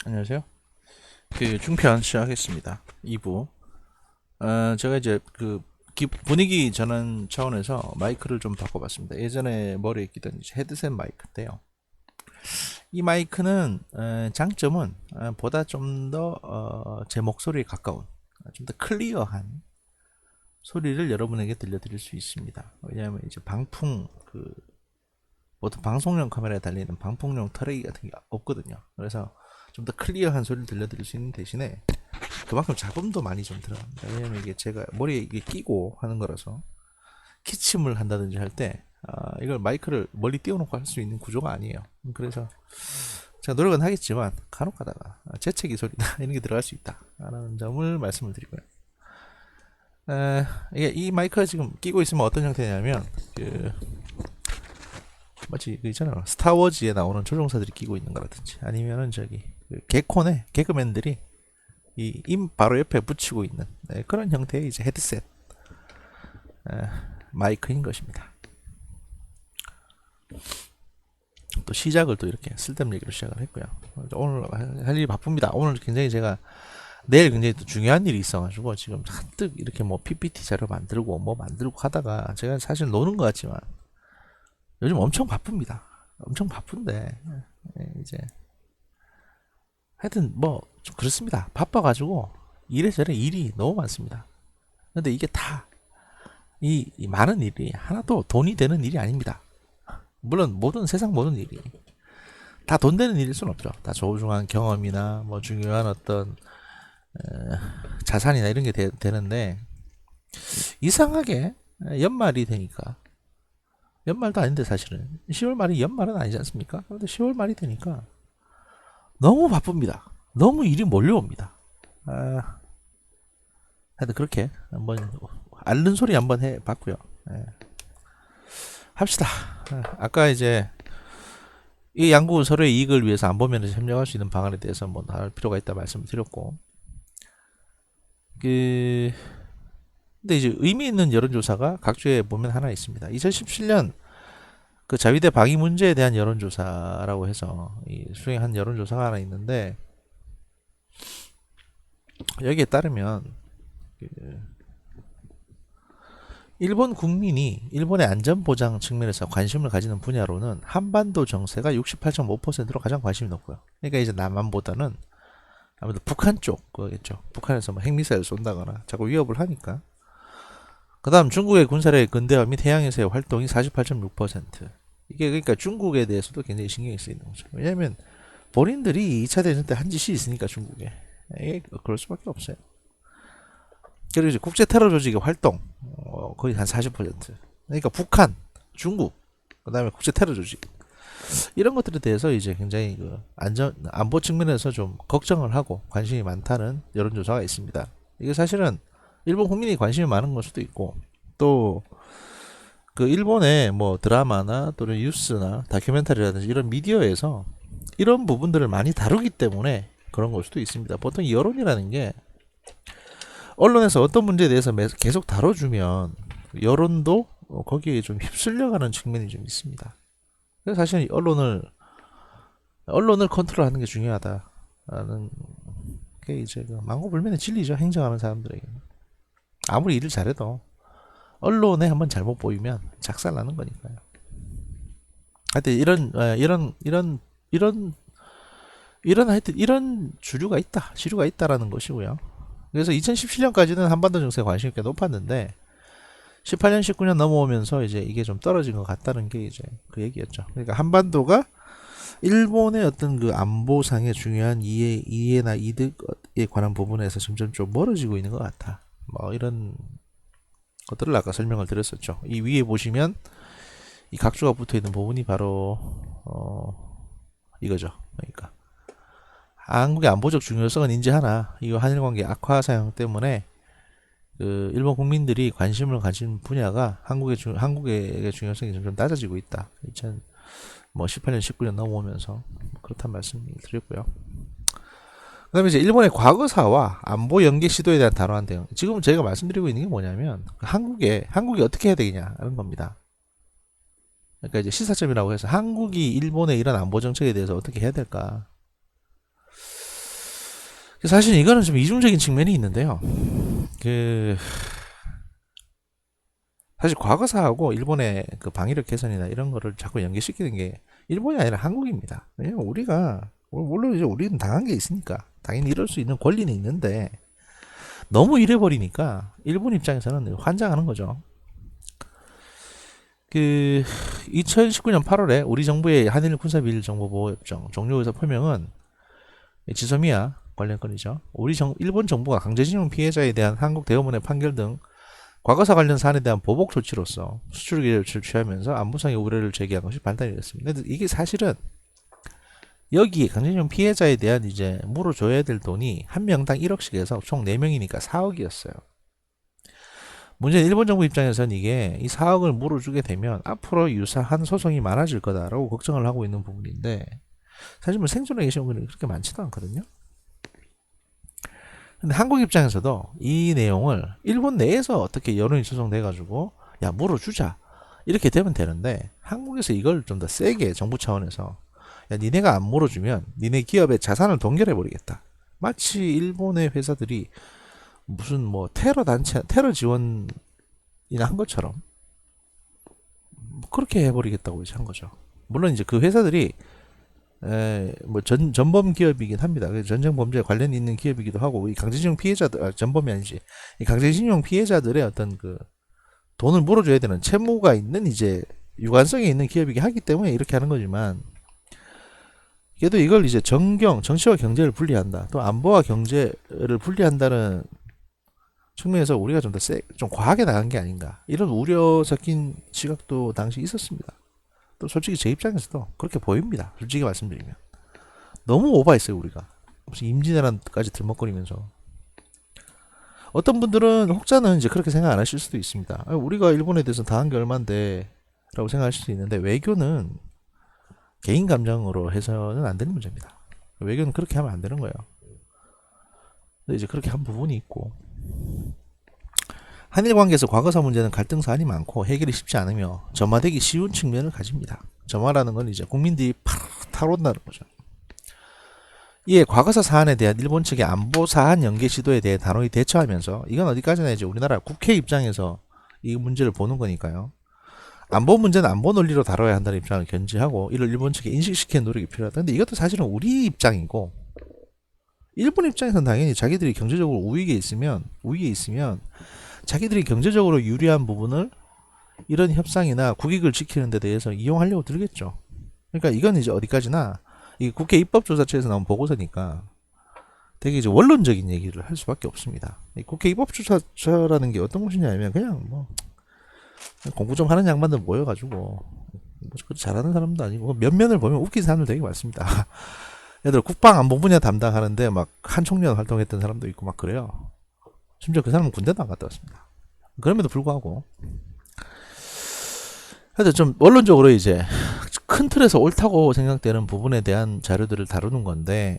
안녕하세요. 중편 시작하겠습니다. 2부. 제가 이제 분위기 전환 차원에서 마이크를 좀 바꿔봤습니다. 예전에 머리에 끼던 이제 헤드셋 마이크인데요. 이 마이크는 장점은 보다 좀 더 제 목소리에 가까운, 좀 더 클리어한 소리를 여러분에게 들려드릴 수 있습니다. 왜냐하면 이제 보통 방송용 카메라에 달리는 방풍용 터레기 같은 게 없거든요. 그래서 좀 더 클리어한 소리를 들려드릴 수 있는 대신에 그만큼 잡음도 많이 좀 들어갑니다. 왜냐면 이게 제가 머리에 이게 끼고 하는 거라서 기침을 한다든지 할 때 이걸 마이크를 멀리 띄워놓고 할 수 있는 구조가 아니에요. 그래서 제가 노력은 하겠지만 간혹 가다가 재채기 소리나 이런 게 들어갈 수 있다 라는 점을 말씀을 드리고요. 이 마이크가 지금 끼고 있으면 어떤 형태냐면 마치 그 있잖아요, 스타워즈에 나오는 조종사들이 끼고 있는 거라든지 아니면은 저기 개콘의 개그맨들이 이 임 바로 옆에 붙이고 있는 그런 형태의 이제 헤드셋 마이크인 것입니다. 또 시작을 또 이렇게 쓸데없는 얘기로 시작을 했고요. 오늘 할 일이 바쁩니다. 오늘 굉장히 제가 내일 굉장히 또 중요한 일이 있어가지고 지금 잔뜩 이렇게 뭐 PPT 자료 만들고 뭐 만들고 하다가 제가 사실 노는 것 같지만 요즘 엄청 바쁩니다. 엄청 바쁜데 이제 하여튼 뭐 좀 그렇습니다. 바빠가지고 이래저래 일이 너무 많습니다. 근데 이게 다 이 많은 일이 하나도 돈이 되는 일이 아닙니다. 물론 세상 모든 일이 다 돈 되는 일일 수는 없죠. 다 소중한 경험이나 뭐 중요한 어떤 자산이나 이런 게 되는데 이상하게 연말이 되니까, 연말도 아닌데 사실은 10월 말이 연말은 아니지 않습니까? 그런데 10월 말이 되니까 너무 바쁩니다. 너무 일이 몰려옵니다. 하여튼 그렇게 한번 앓는 소리 한번 해봤고요. 합시다. 아까 이제 이 양국은 서로의 이익을 위해서 안보면에서 협력할 수 있는 방안에 대해서 한번 할 필요가 있다 말씀을 드렸고, 근데 이제 의미 있는 여론조사가 각주에 보면 하나 있습니다. 2017년 그 자위대 방위 문제에 대한 여론조사라고 해서 수행한 여론조사가 하나 있는데, 여기에 따르면 일본 국민이 일본의 안전보장 측면에서 관심을 가지는 분야로는 한반도 정세가 68.5%로 가장 관심이 높고요. 그러니까 이제 남한보다는 아무래도 북한 쪽 거겠죠. 북한에서 뭐 핵미사일 쏜다거나 자꾸 위협을 하니까. 그 다음 중국의 군사력의 근대화 및 해양에서의 활동이 48.6%. 이게 그러니까 중국에 대해서도 굉장히 신경이 쓰이는 거죠. 왜냐하면 본인들이 2차 대전 때 한 짓이 있으니까 중국에. 이게 그럴 수밖에 없어요. 그리고 이제 국제 테러 조직의 활동 거의 한 40%. 그러니까 북한, 중국, 그다음에 국제 테러 조직 이런 것들에 대해서 이제 굉장히 안보 측면에서 좀 걱정을 하고 관심이 많다는 여론조사가 있습니다. 이게 사실은 일본 국민이 관심이 많은 걸 수도 있고, 또 그 일본의 뭐 드라마나 또는 뉴스나 다큐멘터리라든지 이런 미디어에서 이런 부분들을 많이 다루기 때문에 그런 걸 수도 있습니다. 보통 여론이라는 게 언론에서 어떤 문제에 대해서 계속 다뤄주면 여론도 거기에 좀 휩쓸려가는 측면이 좀 있습니다. 그래서 사실 언론을 컨트롤하는 게 중요하다라는 게 이제 망고불면의 진리죠. 행정하는 사람들에게 아무리 일을 잘해도 언론에 한번 잘못 보이면 작살나는 거니까요. 하여튼 하여튼 이런 지류가 있다라는 것이고요. 그래서 2017년까지는 한반도 정세에 관심이 꽤 높았는데 18년, 19년 넘어오면서 이제 이게 좀 떨어진 것 같다는 게 이제 그 얘기였죠. 그러니까 한반도가 일본의 어떤 그 안보상의 중요한 이해나 이득에 관한 부분에서 점점 좀 멀어지고 있는 것 같아. 뭐 이런 것들을 아까 설명을 드렸었죠. 이 위에 보시면 이 각주가 붙어 있는 부분이 바로 이거죠. 그러니까 한국의 안보적 중요성은 인지하나 이 한일 관계 악화 사용 때문에 그 일본 국민들이 관심을 가진 분야가 한국의 중요성이 점점 낮아지고 있다. 2018년, 19년 넘어오면서 그렇단 말씀을 드렸고요. 그다음에 이제 일본의 과거사와 안보 연계 시도에 대한 단호한 대응. 지금 제가 말씀드리고 있는 게 뭐냐면 한국이 어떻게 해야 되느냐는 겁니다. 그러니까 이제 시사점이라고 해서 한국이 일본의 이런 안보 정책에 대해서 어떻게 해야 될까? 사실 이거는 좀 이중적인 측면이 있는데요. 그 사실 과거사하고 일본의 그 방위력 개선이나 이런 거를 자꾸 연계시키는 게 일본이 아니라 한국입니다. 왜냐면 우리가 물론 이제 우리는 당한 게 있으니까 당연히 이럴 수 있는 권리는 있는데 너무 이래버리니까 일본 입장에서는 환장하는 거죠. 그 2019년 8월에 우리 정부의 한일 군사비밀 정보보호협정 종료 의사 표명은 지소미아 관련 건이죠. 일본 정부가 강제징용 피해자에 대한 한국 대법원의 판결 등 과거사 관련 사안에 대한 보복 조치로서 수출 기조를 취하면서 안보상의 우려를 제기한 것이 발단이 됐습니다. 근데 이게 사실은 여기 강제징용 피해자에 대한 이제 물어줘야 될 돈이 한 명당 1억씩 해서 총 4명이니까 4억이었어요. 문제는 일본 정부 입장에서는 이게 이 4억을 물어주게 되면 앞으로 유사한 소송이 많아질 거다라고 걱정을 하고 있는 부분인데 사실 뭐 생존해 계신 분이 그렇게 많지도 않거든요. 근데 한국 입장에서도 이 내용을 일본 내에서 어떻게 여론이 조성돼 가지고 야 물어주자 이렇게 되면 되는데 한국에서 이걸 좀 더 세게 정부 차원에서 야 니네가 안 물어주면 니네 기업의 자산을 동결해 버리겠다. 마치 일본의 회사들이 무슨 뭐 테러 단체 테러 지원이나 한 것처럼 그렇게 해버리겠다고 이제 한 거죠. 물론 이제 그 회사들이 뭐 전범 기업이긴 합니다. 전쟁 범죄에 관련 있는 기업이기도 하고 이 강제징용 피해자들 전범이 아니지 이 강제징용 피해자들의 어떤 그 돈을 물어줘야 되는 채무가 있는 이제 유관성이 있는 기업이기 하기 때문에 이렇게 하는 거지만 그래도 이걸 이제 정치와 경제를 분리한다 또 안보와 경제를 분리한다는 측면에서 우리가 좀 과하게 나간 게 아닌가 이런 우려 섞인 시각도 당시 있었습니다. 또 솔직히 제 입장에서도 그렇게 보입니다. 솔직히 말씀드리면 너무 오버했어요 우리가. 무슨 임진왜란까지 들먹거리면서 어떤 분들은 혹자는 이제 그렇게 생각 안 하실 수도 있습니다. 우리가 일본에 대해서 당한 게 얼만데 라고 생각하실 수 있는데 외교는 개인 감정으로 해서는 안 되는 문제입니다. 외교는 그렇게 하면 안 되는 거예요. 근데 이제 그렇게 한 부분이 있고 한일 관계에서 과거사 문제는 갈등 사안이 많고 해결이 쉽지 않으며 점화되기 쉬운 측면을 가집니다. 점화라는 건 이제 국민들이 타론다는 거죠. 이에 과거사 사안에 대한 일본 측의 안보 사안 연계 시도에 대해 단호히 대처하면서 이건 어디까지나 이제 우리나라 국회 입장에서 이 문제를 보는 거니까요. 안보 문제는 안보 논리로 다뤄야 한다는 입장을 견지하고 이를 일본 측에 인식시키는 노력이 필요하다. 근데 이것도 사실은 우리 입장이고 일본 입장에서는 당연히 자기들이 경제적으로 우위에 있으면 자기들이 경제적으로 유리한 부분을 이런 협상이나 국익을 지키는 데 대해서 이용하려고 들겠죠. 그러니까 이건 이제 어디까지나 이 국회 입법조사처에서 나온 보고서니까 되게 이제 원론적인 얘기를 할 수밖에 없습니다. 이 국회 입법조사처라는 게 어떤 것이냐면 그냥 뭐 공부 좀 하는 양반들 모여가지고 뭐 잘하는 사람도 아니고 몇 면을 보면 웃긴 사람들 되게 많습니다. 얘들 국방안보 분야 담당하는데 막 한 청년 활동했던 사람도 있고 막 그래요. 심지어 그 사람은 군대도 안 갔다 왔습니다. 그럼에도 불구하고 하여튼 좀 원론적으로 이제 큰 틀에서 옳다고 생각되는 부분에 대한 자료들을 다루는 건데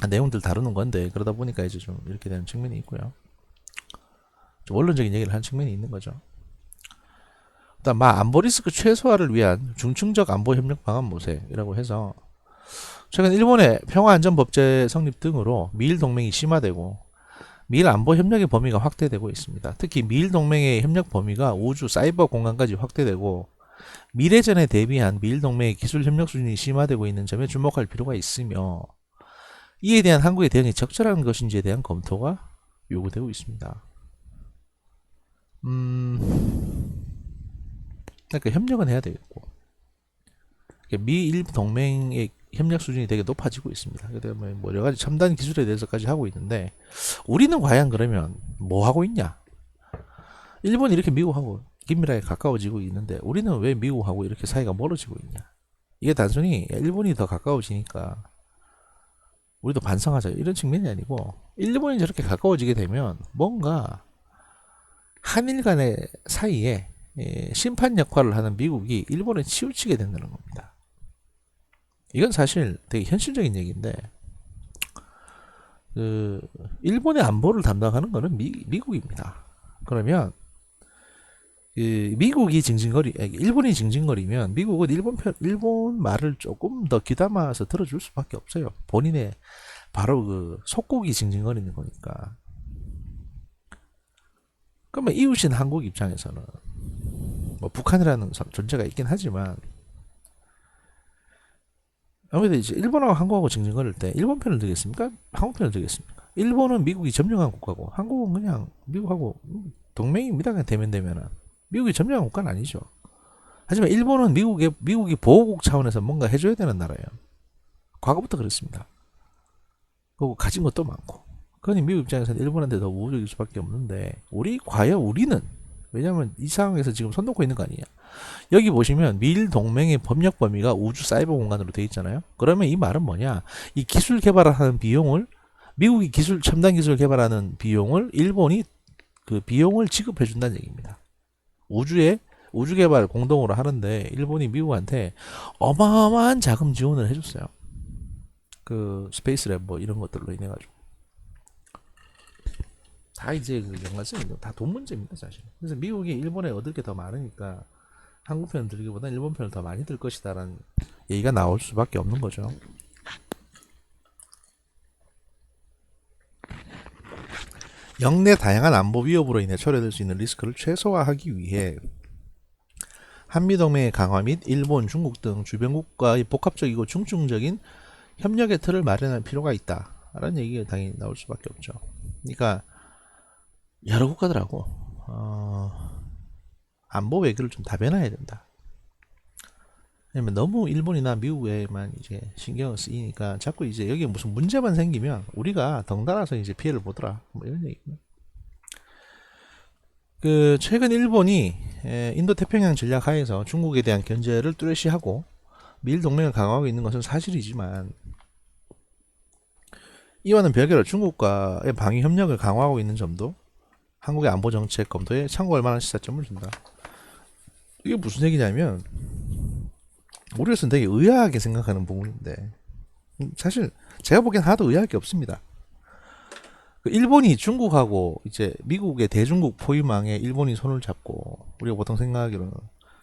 내용들 다루는 건데 그러다 보니까 이제 좀 이렇게 되는 측면이 있고요. 좀 원론적인 얘기를 한 측면이 있는 거죠. 일단 안보 리스크 최소화를 위한 중층적 안보 협력 방안 모색이라고 해서 최근 일본의 평화안전법제 성립 등으로 미일 동맹이 심화되고 미일 안보 협력의 범위가 확대되고 있습니다. 특히 미일 동맹의 협력 범위가 우주, 사이버 공간까지 확대되고 미래전에 대비한 미일 동맹의 기술 협력 수준이 심화되고 있는 점에 주목할 필요가 있으며 이에 대한 한국의 대응이 적절한 것인지에 대한 검토가 요구되고 있습니다. 그러니까 협력은 해야 되겠고 미일 동맹의 협력 수준이 되게 높아지고 있습니다. 그다음에 뭐 여러 가지 첨단 기술에 대해서까지 하고 있는데 우리는 과연 그러면 뭐 하고 있냐? 일본이 이렇게 미국하고 긴밀하게 가까워지고 있는데 우리는 왜 미국하고 이렇게 사이가 멀어지고 있냐? 이게 단순히 일본이 더 가까워지니까 우리도 반성하자 이런 측면이 아니고 일본이 저렇게 가까워지게 되면 뭔가 한일 간의 사이에 심판 역할을 하는 미국이 일본에 치우치게 된다는 겁니다. 이건 사실 되게 현실적인 얘기인데 일본의 안보를 담당하는 거는 미국입니다. 그러면 미국이 일본이 징징거리면 미국은 일본 말을 조금 더 귀담아서 들어줄 수밖에 없어요. 본인의 바로 그 속국이 징징거리는 거니까. 그러면 이웃인 한국 입장에서는 뭐 북한이라는 존재가 있긴 하지만 아무래도 이제 일본하고 한국하고 징징거릴 때 일본 편을 들겠습니까? 한국 편을 들겠습니까? 일본은 미국이 점령한 국가고 한국은 그냥 미국하고 동맹입니다. 그냥 대면대면은. 미국이 점령한 국가는 아니죠. 하지만 일본은 미국이 보호국 차원에서 뭔가 해줘야 되는 나라예요. 과거부터 그렇습니다. 그리고 가진 것도 많고. 그러니 미국 입장에서는 일본한테 더 우호적일 수밖에 없는데 과연 우리는 왜냐하면 이 상황에서 지금 손 놓고 있는 거 아니냐. 여기 보시면 미일 동맹의 법력 범위가 우주 사이버 공간으로 되어 있잖아요. 그러면 이 말은 뭐냐? 이 기술 개발을 하는 비용을 미국이 첨단 기술 개발하는 비용을 일본이 그 비용을 지급해 준다는 얘기입니다. 우주 개발 공동으로 하는데 일본이 미국한테 어마어마한 자금 지원을 해줬어요. 그 스페이스랩 뭐 이런 것들로 인해 가지고 다 이제 그 연관성이 다 돈 문제입니다 사실. 그래서 미국이 일본에 얻을 게 더 많으니까 한국 편을 들기보다 일본 편을 더 많이 들 것이다라는 얘기가 나올 수밖에 없는 거죠. 영내 다양한 안보 위협으로 인해 초래될 수 있는 리스크를 최소화하기 위해 한미동맹의 강화 및 일본, 중국 등 주변 국가의 복합적이고 중증적인 협력의 틀을 마련할 필요가 있다라는 얘기가 당연히 나올 수밖에 없죠. 그러니까 여러 국가들하고 안보 외교를 좀 다변화해야 된다. 왜냐면 너무 일본이나 미국에만 이제 신경을 쓰이니까 자꾸 이제 여기에 무슨 문제만 생기면 우리가 덩달아서 이제 피해를 보더라. 뭐 이런 얘기입니다. 그 최근 일본이 인도 태평양 전략 하에서 중국에 대한 견제를 뚜렷이하고 미일 동맹을 강화하고 있는 것은 사실이지만 이와는 별개로 중국과의 방위 협력을 강화하고 있는 점도 한국의 안보 정책 검토에 참고할 만한 시사점을 준다. 이게 무슨 얘기냐면 우리로서는 되게 의아하게 생각하는 부분인데 사실 제가 보기엔 하나도 의아할 게 없습니다. 일본이 중국하고 이제 미국의 대중국 포위망에 일본이 손을 잡고 우리가 보통 생각하기로는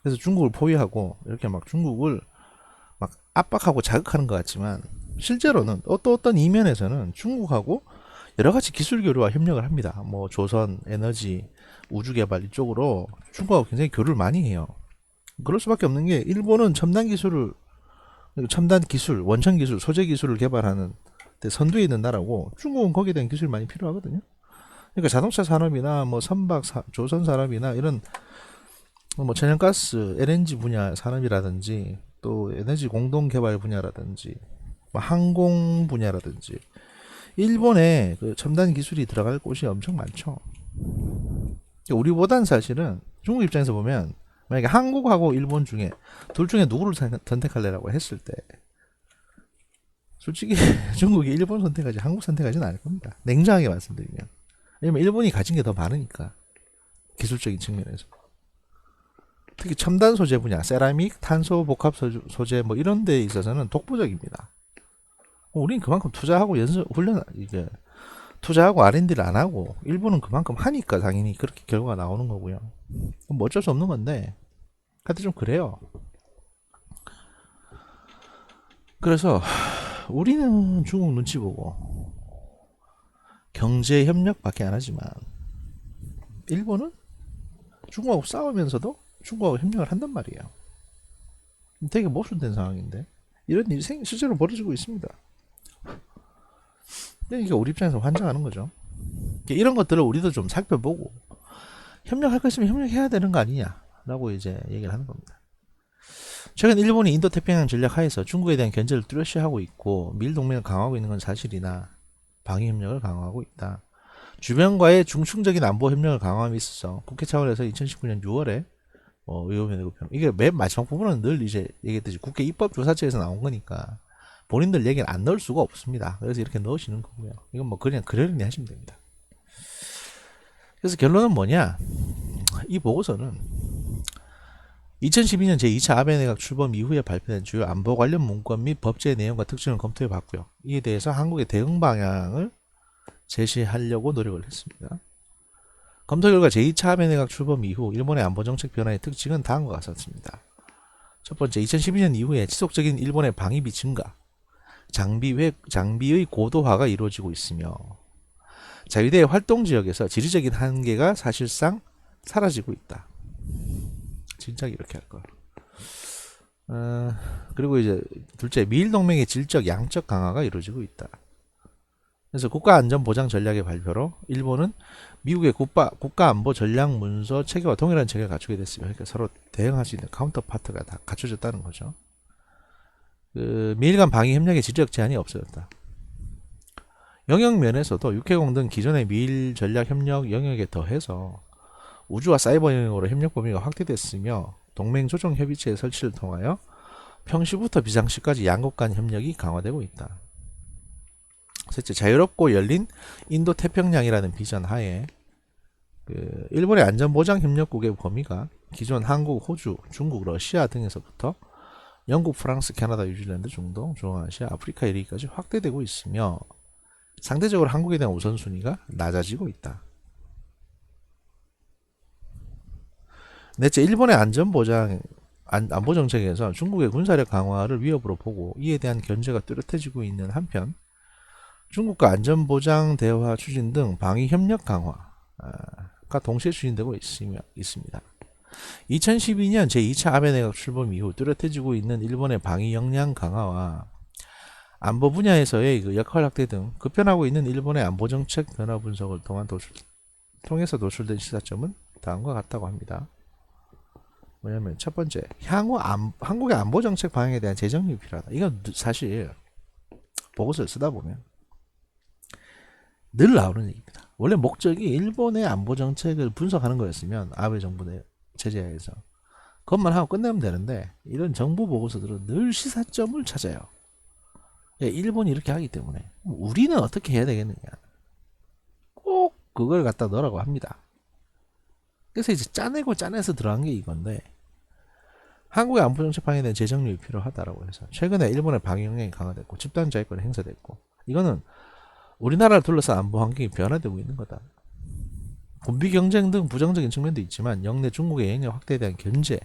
그래서 중국을 포위하고 이렇게 막 중국을 막 압박하고 자극하는 것 같지만 실제로는 어떤 이면에서는 중국하고 여러 가지 기술 교류와 협력을 합니다. 뭐 조선, 에너지, 우주 개발 이쪽으로 중국하고 굉장히 교류를 많이 해요. 그럴 수밖에 없는 게 일본은 첨단 기술, 원천 기술, 소재 기술을 개발하는 데 선두에 있는 나라고 중국은 거기에 대한 기술이 많이 필요하거든요. 그러니까 자동차 산업이나 뭐 조선 산업이나 이런 뭐 천연가스, LNG 분야 산업이라든지 또 에너지 공동 개발 분야라든지 뭐 항공 분야라든지 일본에 그 첨단 기술이 들어갈 곳이 엄청 많죠. 우리보단 사실은 중국 입장에서 보면 만약에 한국하고 일본 중에 둘 중에 누구를 선택할래라고 했을 때 솔직히 중국이 일본 선택하지 한국 선택하지는 않을 겁니다. 냉정하게 말씀드리면. 왜냐면 일본이 가진 게 더 많으니까 기술적인 측면에서. 특히 첨단 소재 분야, 세라믹, 탄소 복합 소재 뭐 이런 데에 있어서는 독보적입니다. 우린 그만큼 투자하고 투자하고 R&D를 안 하고 일본은 그만큼 하니까 당연히 그렇게 결과가 나오는 거고요. 뭐 어쩔 수 없는 건데 하여튼 좀 그래요. 그래서 우리는 중국 눈치 보고 경제 협력밖에 안 하지만 일본은 중국하고 싸우면서도 중국하고 협력을 한단 말이에요. 되게 모순된 상황인데 이런 일이 실제로 벌어지고 있습니다. 그러니까 우리 입장에서 환장하는 거죠. 이런 것들을 우리도 좀 살펴보고 협력할 거 있으면 협력해야 되는 거 아니냐라고 이제 얘기를 하는 겁니다. 최근 일본이 인도 태평양 전략 하에서 중국에 대한 견제를 뚜렷이하고 있고 미일 동맹을 강화하고 있는 건 사실이나 방위 협력을 강화하고 있다. 주변과의 중충적인 안보 협력을 강화함에 있어서 국회 차원에서 2019년 6월에 의원회 의견 이게 맨 마지막 부분은 늘 이제 얘기했듯이 국회 입법조사처에서 나온 거니까 본인들 얘기를 안 넣을 수가 없습니다. 그래서 이렇게 넣으시는 거고요. 이건 뭐 그냥 그러려니 하시면 됩니다. 그래서 결론은 뭐냐? 이 보고서는 2012년 제2차 아베 내각 출범 이후에 발표된 주요 안보 관련 문건 및 법제의 내용과 특징을 검토해 봤고요. 이에 대해서 한국의 대응 방향을 제시하려고 노력을 했습니다. 검토 결과 제2차 아베 내각 출범 이후 일본의 안보 정책 변화의 특징은 다음과 같습니다. 첫 번째, 2012년 이후에 지속적인 일본의 방위비 증가, 장비의 고도화가 이루어지고 있으며 자위대의 활동 지역에서 지리적인 한계가 사실상 사라지고 있다. 진작 이렇게 할 걸. 그리고 이제 둘째, 미일 동맹의 질적 양적 강화가 이루어지고 있다. 그래서 국가안전보장 전략의 발표로 일본은 미국의 국가안보 전략 문서 체계와 동일한 체계를 갖추게 됐으며, 그러니까 서로 대응할 수 있는 카운터파트가 다 갖춰졌다는 거죠. 미일 간 방위 협력의 질적 제한이 없어졌다. 영역 면에서도 육해공 등 기존의 미일 전략 협력 영역에 더해서 우주와 사이버 영역으로 협력 범위가 확대됐으며 동맹 조정 협의체의 설치를 통하여 평시부터 비상시까지 양국 간 협력이 강화되고 있다. 셋째, 자유롭고 열린 인도 태평양이라는 비전 하에 일본의 안전보장 협력국의 범위가 기존 한국, 호주, 중국, 러시아 등에서부터 영국, 프랑스, 캐나다, 뉴질랜드, 중동, 중앙아시아, 아프리카 이르기까지 확대되고 있으며 상대적으로 한국에 대한 우선순위가 낮아지고 있다. 넷째, 일본의 안보 정책에서 중국의 군사력 강화를 위협으로 보고 이에 대한 견제가 뚜렷해지고 있는 한편 중국과 안전보장 대화 추진 등 방위 협력 강화가 동시에 추진되고 있습니다. 2012년 제2차 아베 내각 출범 이후 뚜렷해지고 있는 일본의 방위 역량 강화와 안보 분야에서의 역할 확대 등 급변하고 있는 일본의 안보 정책 변화 분석을 통해서 도출된 시사점은 다음과 같다고 합니다. 뭐냐면 첫 번째, 향후 한국의 안보 정책 방향에 대한 재정립이 필요하다. 이건 사실 보고서를 쓰다 보면 늘 나오는 얘기입니다. 원래 목적이 일본의 안보 정책을 분석하는 거였으면 아베 정부 내 체제하에서 그것만 하고 끝내면 되는데 이런 정부 보고서들은 늘 시사점을 찾아요. 일본이 이렇게 하기 때문에 우리는 어떻게 해야 되겠느냐, 꼭 그걸 갖다 넣으라고 합니다. 그래서 이제 짜내서 들어간 게 이건데, 한국의 안보 정책 방향에 대한 재정립이 필요하다라고 해서 최근에 일본의 방위 역량이 강화됐고 집단 자위권이 행사됐고, 이거는 우리나라를 둘러싼 안보 환경이 변화되고 있는 거다. 군비 경쟁 등 부정적인 측면도 있지만 영내 중국의 영역 확대에 대한 견제,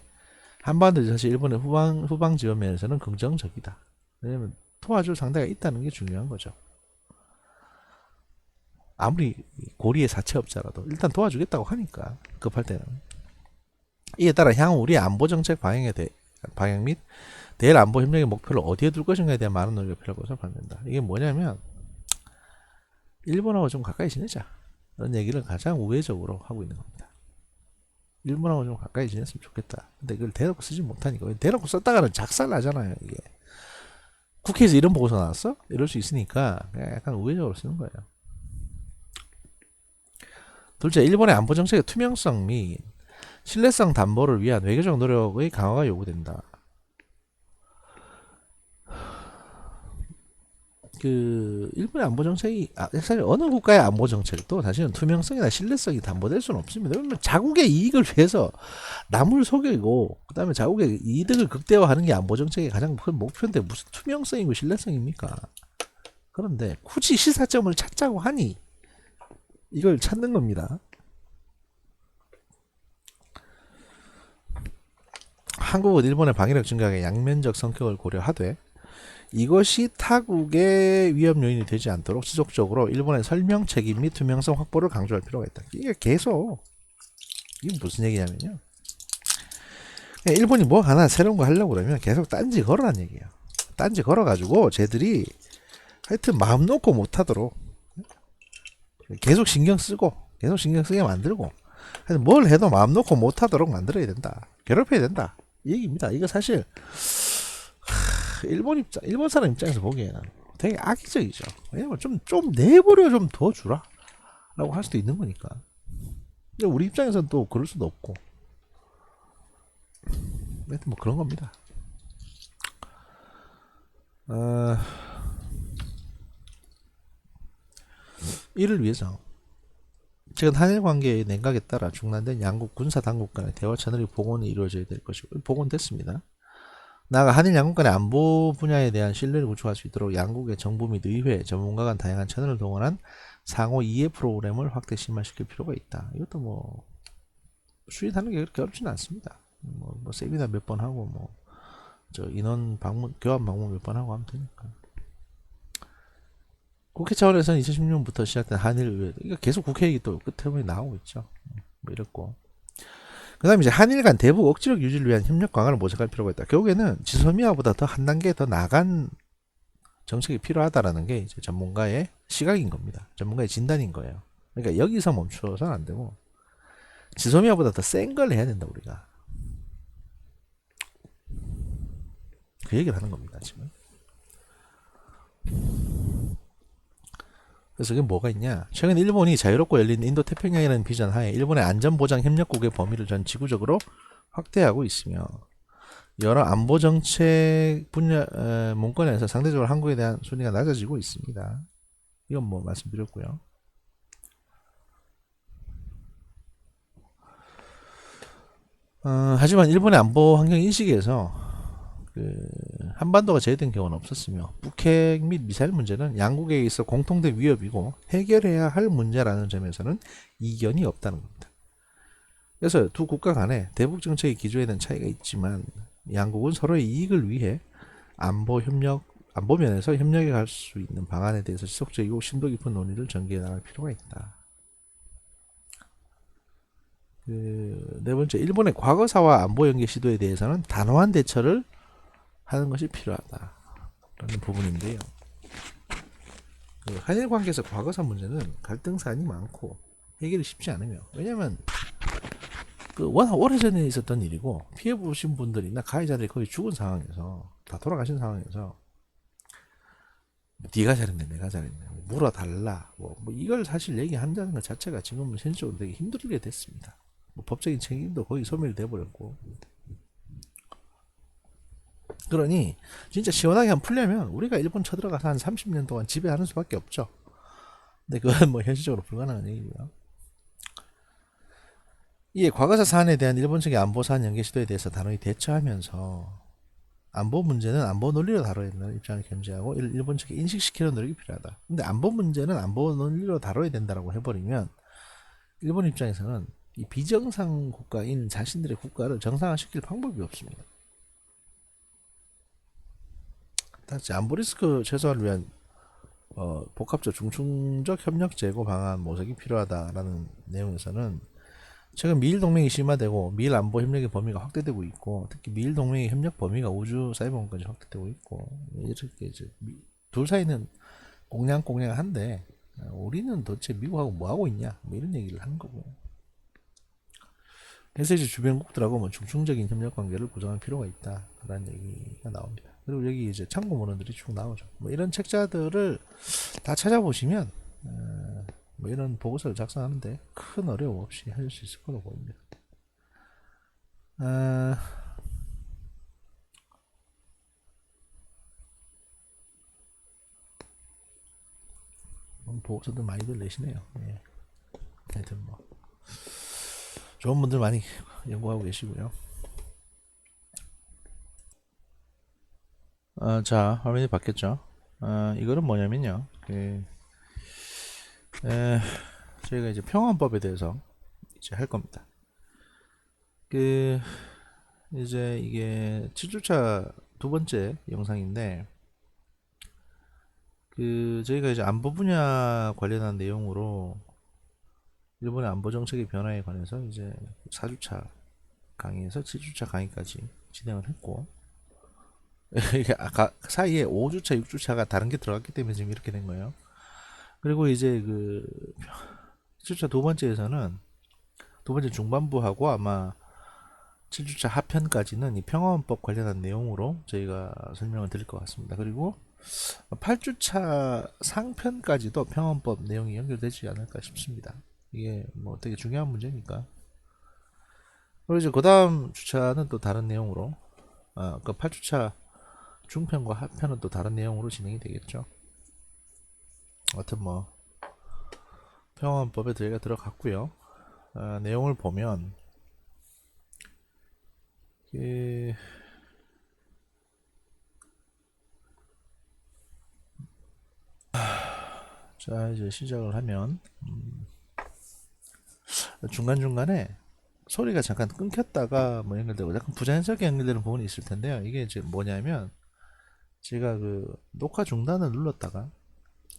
한반도에서 사실 일본의 후방 지원 면에서는 긍정적이다. 왜냐면 도와줄 상대가 있다는 게 중요한 거죠. 아무리 고리의 사채업자라도 일단 도와주겠다고 하니까, 급할 때는. 이에 따라 향후 우리의 안보 정책 방향 및 대일 안보 협력의 목표를 어디에 둘 것인가에 대한 많은 논의가 필요할 것으로 판단된다. 이게 뭐냐면 일본하고 좀 가까이 지내자, 이런 얘기를 가장 우회적으로 하고 있는 겁니다. 일본하고 좀 가까이 지냈으면 좋겠다. 근데 이걸 대놓고 쓰지 못하니까, 대놓고 썼다가는 작살 나잖아요. 이게 국회에서 이런 보고서 나왔어? 이럴 수 있으니까 약간 우회적으로 쓰는 거예요. 둘째, 일본의 안보 정책의 투명성 및 신뢰성 담보를 위한 외교적 노력의 강화가 요구된다. 일본의 안보 정책이 사실 어느 국가의 안보 정책도 사실은 투명성이나 신뢰성이 담보될 수는 없습니다. 왜냐면 자국의 이익을 위해서 남을 속이고 그다음에 자국의 이득을 극대화하는 게 안보 정책의 가장 큰 목표인데 무슨 투명성이고 신뢰성입니까? 그런데 굳이 시사점을 찾자고 하니 이걸 찾는 겁니다. 한국은 일본의 방위력 증가의 양면적 성격을 고려하되 이것이 타국의 위험 요인이 되지 않도록 지속적으로 일본의 설명 책임 및 투명성 확보를 강조할 필요가 있다. 이게 계속, 이게 무슨 얘기냐면요, 일본이 뭐 하나 새로운 거 하려고 그러면 계속 딴지 걸어란 얘기예요. 딴지 걸어가지고 쟤들이 하여튼 마음 놓고 못하도록 계속 신경 쓰게 만들고, 하여튼 뭘 해도 마음 놓고 못하도록 만들어야 된다. 괴롭혀야 된다. 이 얘기입니다. 이거 사실 일본 사람 입장에서 보기에는 되게 악의적이죠. 왜냐면 좀 내버려 좀 더 주라 라고 할 수도 있는 거니까. 근데 우리 입장에서는 또 그럴 수도 없고, 하여튼 뭐 그런 겁니다. 이를 위해서 최근 한일 관계의 냉각에 따라 중단된 양국 군사 당국 간의 대화 채널이 복원이 이루어져야 될 것이고 복원됐습니다. 나아가 한일 양국 간의 안보 분야에 대한 신뢰를 구축할 수 있도록 양국의 정부 및 의회, 전문가 간 다양한 채널을 동원한 상호 이해 프로그램을 확대 심화시킬 필요가 있다. 이것도 뭐 수행하는 게 그렇게 어렵지는 않습니다. 뭐 세미나 몇 번 하고 인원 방문, 교환 방문 몇 번 하고 하면 되니까. 국회 차원에서는 2016년부터 시작된 한일의회, 그러니까 계속 국회 얘기 또 끝에 나오고 있죠. 뭐 이랬고. 그 다음에 이제 한일 간 대북 억지력 유지를 위한 협력 강화를 모색할 필요가 있다. 결국에는 지소미아보다 더 한 단계 더 나간 정책이 필요하다라는 게 이제 전문가의 시각인 겁니다. 전문가의 진단인 거예요. 그러니까 여기서 멈춰서는 안 되고 지소미아보다 더 센 걸 해야 된다 우리가. 그 얘기를 하는 겁니다 지금. 그래서 그게 뭐가 있냐? 최근 일본이 자유롭고 열린 인도 태평양이라는 비전 하에 일본의 안전보장 협력국의 범위를 전 지구적으로 확대하고 있으며 여러 안보 정책 분야 문건에서 상대적으로 한국에 대한 순위가 낮아지고 있습니다. 이건 뭐 말씀드렸고요. 하지만 일본의 안보 환경 인식에서 한반도가 제외된 경우는 없었으며 북핵 및 미사일 문제는 양국에 있어 공통된 위협이고 해결해야 할 문제라는 점에서는 이견이 없다는 겁니다. 그래서 두 국가 간에 대북 정책의 기조에 대한 차이가 있지만 양국은 서로의 이익을 위해 안보 면에서 협력해 갈 수 있는 방안에 대해서 지속적이고 심도 깊은 논의를 전개해 나갈 필요가 있다. 네 번째, 일본의 과거사와 안보 연계 시도에 대해서는 단호한 대처를 하는 것이 필요하다라는 부분인데요. 한일 관계에서 과거사 문제는 갈등 사안이 많고 해결이 쉽지 않으며, 왜냐면 워낙 오래전에 있었던 일이고 피해 보신 분들이나 가해자들이 거의 죽은 상황에서 다 돌아가신 상황에서 네가 잘했네 내가 잘했네 물어달라 뭐 이걸 사실 얘기한다는 것 자체가 지금은 현실적으로 되게 힘들게 됐습니다. 법적인 책임도 거의 소멸돼 버렸고, 그러니 진짜 시원하게 한번 풀려면 우리가 일본 쳐들어가서 한 30년 동안 지배하는 수밖에 없죠. 근데 그건 뭐 현실적으로 불가능한 얘기고요. 이에 과거사 사안에 대한 일본 측의 안보 사안 연계 시도에 대해서 단호히 대처하면서 안보 문제는 안보 논리로 다뤄야 된다는 입장을 견지하고 일본 측에 인식시키는 노력이 필요하다. 근데 안보 문제는 안보 논리로 다뤄야 된다라고 해버리면 일본 입장에서는 이 비정상 국가인 자신들의 국가를 정상화시킬 방법이 없습니다. 다시 안보 리스크 최소화를 위한 복합적 중충적 협력 제고 방안 모색이 필요하다라는 내용에서는 최근 미일 동맹이 심화되고 미일 안보 협력의 범위가 확대되고 있고, 특히 미일 동맹의 협력 범위가 우주 사이버공까지 확대되고 있고, 이렇게 이제 둘 사이는 공냥공냥한데 우리는 도대체 미국하고 뭐 하고 있냐 뭐 이런 얘기를 하는 거고. 그래서 이제 주변국들하고 뭐 중충적인 협력 관계를 구성할 필요가 있다라는 얘기가 나옵니다. 그리고 여기 이제 참고문헌들이 쭉 나오죠. 뭐 이런 책자들을 다 찾아보시면 뭐 이런 보고서를 작성하는데 큰 어려움 없이 하실 수 있을 거로 보입니다. 보고서도 많이들 내시네요. 예. 하여튼 뭐 좋은 분들 많이 연구하고 계시고요. 자, 화면이 바뀌었죠. 이거는 뭐냐면요. 저희가 이제 평화헌법에 대해서 이제 할 겁니다. 이제 이게 7주차 두 번째 영상인데, 저희가 이제 안보 분야 관련한 내용으로 일본의 안보 정책의 변화에 관해서 이제 4주차 강의에서 7주차 강의까지 진행을 했고, 이게 아까 사이에 5주차, 6주차가 다른 게 들어갔기 때문에 지금 이렇게 된 거예요. 그리고 이제 7주차 두 번째에서는 두 번째 중반부하고 아마 7주차 하편까지는 이 평화헌법 관련한 내용으로 저희가 설명을 드릴 것 같습니다. 그리고 8주차 상편까지도 평화헌법 내용이 연결되지 않을까 싶습니다. 이게 뭐 되게 중요한 문제니까. 그리고 이제 그 다음 주차는 또 다른 내용으로, 그 8주차 중편과 하편은 또 다른 내용으로 진행이 되겠죠. 하여튼 뭐 평화헌법에 저희가 들어갔고요. 내용을 보면 자 이제 시작을 하면 중간중간에 소리가 잠깐 끊겼다가 뭐 연결되고 약간 부자연스럽게 연결되는 부분이 있을 텐데요. 이게 이제 뭐냐면 제가 녹화 중단을 눌렀다가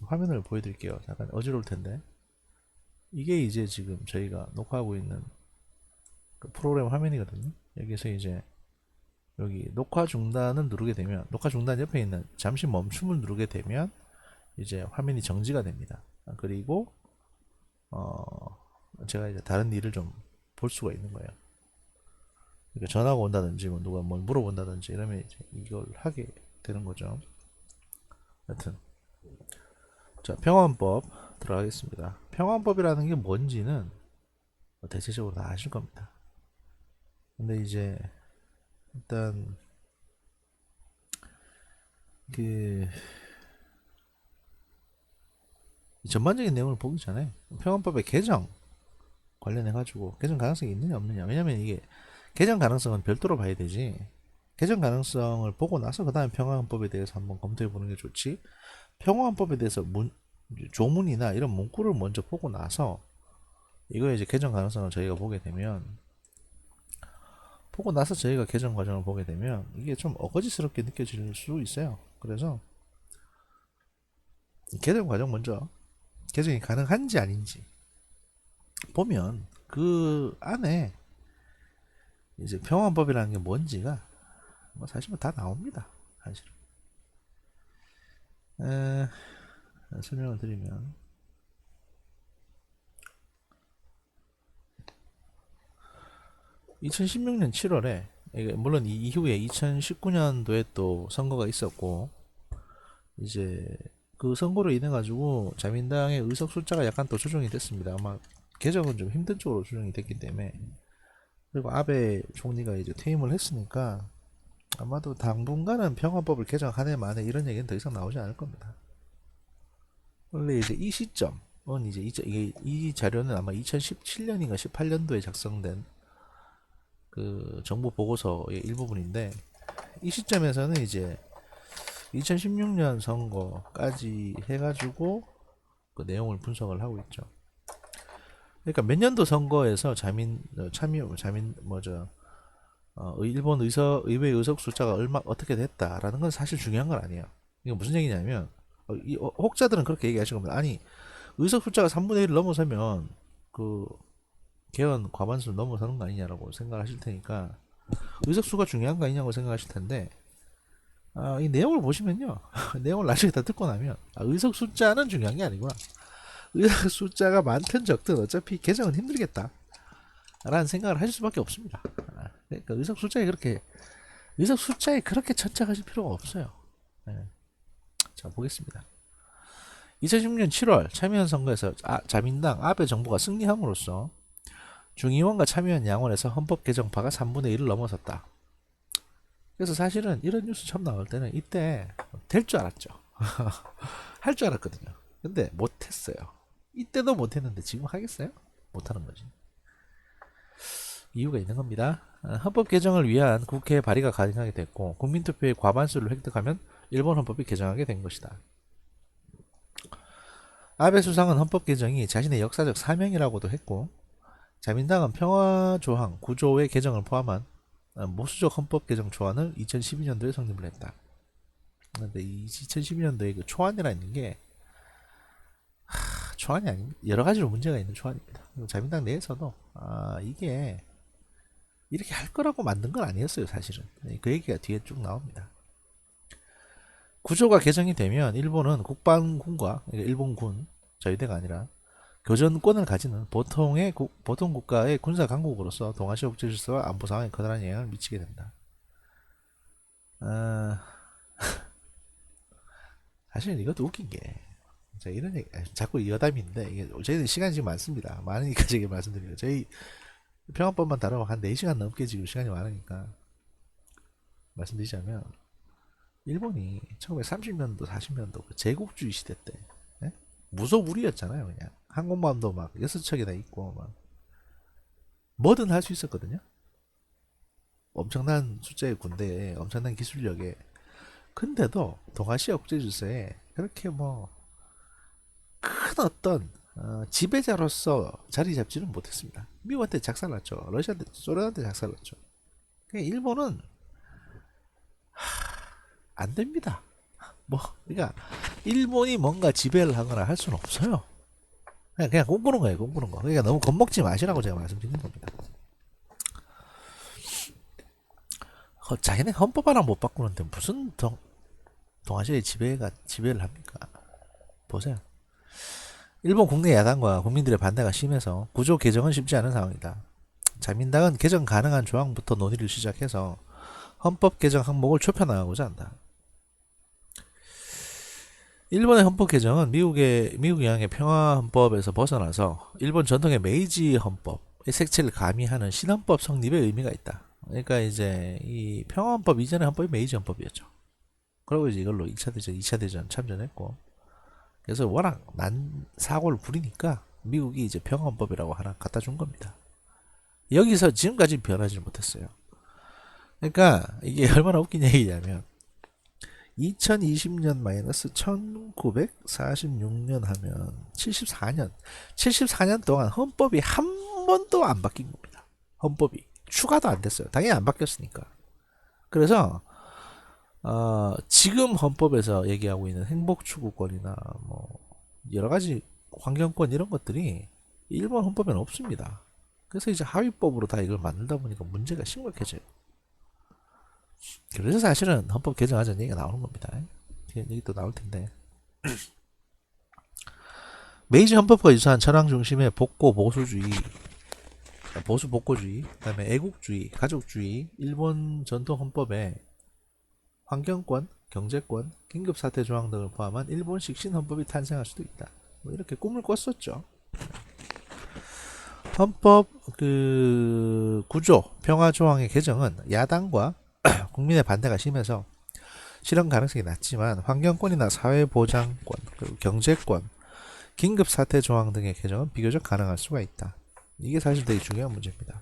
화면을 보여드릴게요. 잠깐 어지러울 텐데. 이게 이제 지금 저희가 녹화하고 있는 그 프로그램 화면이거든요. 여기서 이제 여기 녹화 중단을 누르게 되면, 녹화 중단 옆에 있는 잠시 멈춤을 누르게 되면 이제 화면이 정지가 됩니다. 그리고 제가 이제 다른 일을 좀 볼 수가 있는 거예요. 그러니까 전화가 온다든지 뭐 누가 뭘 물어본다든지 이러면 이제 이걸 하게 되는 거죠. 하여튼 자, 평화헌법 들어가겠습니다. 평화헌법이라는 게 뭔지는 대체적으로 다 아실 겁니다. 근데 이제 일단 그 전반적인 내용을 보기 전에 평화헌법의 개정 관련해 가지고 개정 가능성이 있느냐 없느냐, 왜냐면 이게 개정 가능성은 별도로 봐야 되지, 개정 가능성을 보고 나서 그 다음에 평화헌법에 대해서 한번 검토해 보는 게 좋지, 평화헌법에 대해서 조문이나 이런 문구를 먼저 보고 나서 이거에 이제 개정 가능성을 저희가 보게 되면, 보고 나서 저희가 개정 과정을 보게 되면 이게 좀 어거지스럽게 느껴질 수 있어요. 그래서 개정 과정 먼저, 개정이 가능한지 아닌지 보면 그 안에 이제 평화헌법이라는 게 뭔지가 뭐 사실 다 나옵니다. 사실은. 설명을 드리면, 2016년 7월에, 물론 이 이후에 2019년도에 또 선거가 있었고, 이제 그 선거로 인해 가지고 자민당의 의석 숫자가 약간 또 조정이 됐습니다. 아마 개정은 좀 힘든 쪽으로 조정이 됐기 때문에. 그리고 아베 총리가 이제 퇴임을 했으니까 아마도 당분간은 평화법을 개정한 해 만에 이런 얘기는 더 이상 나오지 않을 겁니다. 원래 이제 이 시점은 이제 이 자료는 아마 2017년인가 18년도에 작성된 그 정부 보고서의 일부분인데, 이 시점에서는 이제 2016년 선거까지 해가지고 그 내용을 분석을 하고 있죠. 그러니까 몇 년도 선거에서 자민 뭐죠, 일본 의회 의석 숫자가 얼마 어떻게 됐다라는 건 사실 중요한 건 아니에요. 이게 무슨 얘기냐면, 혹자들은 그렇게 얘기하시는 겁니다. 아니, 의석 숫자가 3분의 1을 넘어서면 그 개헌 과반수를 넘어서는 거 아니냐라고 생각하실 테니까, 의석수가 중요한 거 아니냐고 생각하실 텐데, 이 내용을 보시면요. 내용을 나중에 다 듣고 나면, 의석 숫자는 중요한 게 아니구나. 의석 숫자가 많든 적든 어차피 개정은 힘들겠다 라는 생각을 하실 수밖에 없습니다. 그러니까 의석 숫자에 그렇게 천착하실 필요가 없어요. 네. 자, 보겠습니다. 2016년 7월 참여연 선거에서 자민당 아베 정부가 승리함으로써 중의원과 참여연 양원에서 헌법 개정파가 3분의 1을 넘어섰다. 그래서 사실은 이런 뉴스 처음 나올 때는 이때 될 줄 알았죠. 할 줄 알았거든요. 근데 못했어요. 이때도 못했는데 지금 하겠어요? 못하는 거지. 이유가 있는 겁니다. 헌법 개정을 위한 국회 발의가 가능하게 됐고, 국민투표의 과반수를 획득하면 일본 헌법이 개정하게 된 것이다. 아베 수상은 헌법 개정이 자신의 역사적 사명이라고도 했고, 자민당은 평화조항 9조의 개정을 포함한 모수적 헌법 개정 초안을 2012년도에 성립을 했다. 그런데 이 2012년도에 그 초안이라는 게 초안이 아닙니다. 여러 가지로 문제가 있는 초안입니다. 자민당 내에서도 이게 이렇게 할 거라고 만든 건 아니었어요, 사실은. 그 얘기가 뒤에 쭉 나옵니다. 구조가 개정이 되면 일본은 국방군과, 그러니까 일본군 자위대가 아니라 교전권을 가지는 보통 국가의 군사 강국으로서 동아시아 국제 질서와 안보 상황에 커다란 영향을 미치게 된다. 사실 이것도 웃긴 게, 이런 얘기 자꾸 여담인데, 이게 저희는 시간이 지금 많습니다. 많으니까 제가 말씀드립니다. 저희 평화법만 다루면 한 4시간 넘게 지금 시간이 많으니까 말씀드리자면, 일본이 1930년도 40년도 그 제국주의 시대 때 무소불위였잖아요. 그냥 항공모함도 막 6척이나 있고 막 뭐든 할 수 있었거든요. 엄청난 숫자의 군대에 엄청난 기술력에. 근데도 동아시아 국제질서에 그렇게 뭐 큰 어떤 지배자로서 자리 잡지는 못했습니다. 미국한테 작살났죠. 러시아한테, 소련한테 작살났죠. 그러니까 일본은 안 됩니다. 뭐, 그러니까 일본이 뭔가 지배를 하거나 할 수는 없어요. 그냥 꿈꾸는 거예요, 꿈꾸는 거. 그러니까 너무 겁먹지 마시라고 제가 말씀드리는 겁니다. 자기네 헌법 하나 못 바꾸는데 무슨 동아시아의 지배를 합니까? 보세요. 일본 국내 야당과 국민들의 반대가 심해서 구조 개정은 쉽지 않은 상황이다. 자민당은 개정 가능한 조항부터 논의를 시작해서 헌법 개정 항목을 좁혀나가고자 한다. 일본의 헌법 개정은 미국 영향의 평화 헌법에서 벗어나서 일본 전통의 메이지 헌법의 색채를 가미하는 신헌법 성립의 의미가 있다. 그러니까 이제 이 평화 헌법 이전의 헌법이 메이지 헌법이었죠. 그리고 이제 이걸로 1차 대전, 2차 대전 참전했고, 그래서 워낙 난 사고를 부리니까 미국이 이제 평화 헌법이라고 하나 갖다 준 겁니다. 여기서 지금까지 변하지 못했어요. 그러니까 이게 얼마나 웃긴 얘기냐면 2020년 마이너스 1946년 하면 74년 동안 헌법이 한 번도 안 바뀐 겁니다. 헌법이 추가도 안 됐어요. 당연히 안 바뀌었으니까. 그래서 지금 헌법에서 얘기하고 있는 행복추구권이나 뭐 여러 가지 환경권 이런 것들이 일본 헌법에는 없습니다. 그래서 이제 하위법으로 다 이걸 만들다 보니까 문제가 심각해져요. 그래서 사실은 헌법 개정하자는 얘기가 나오는 겁니다. 얘기 또 나올 텐데. 메이지 헌법과 유사한 천황 중심의 복고 보수주의, 보수 복고주의, 그다음에 애국주의, 가족주의, 일본 전통 헌법에 환경권, 경제권, 긴급사태 조항 등을 포함한 일본식 신헌법이 탄생할 수도 있다. 뭐 이렇게 꿈을 꿨었죠. 헌법 구조 평화 조항의 개정은 야당과 국민의 반대가 심해서 실현 가능성이 낮지만 환경권이나 사회보장권, 그리고 경제권, 긴급사태 조항 등의 개정은 비교적 가능할 수가 있다. 이게 사실 되게 중요한 문제입니다.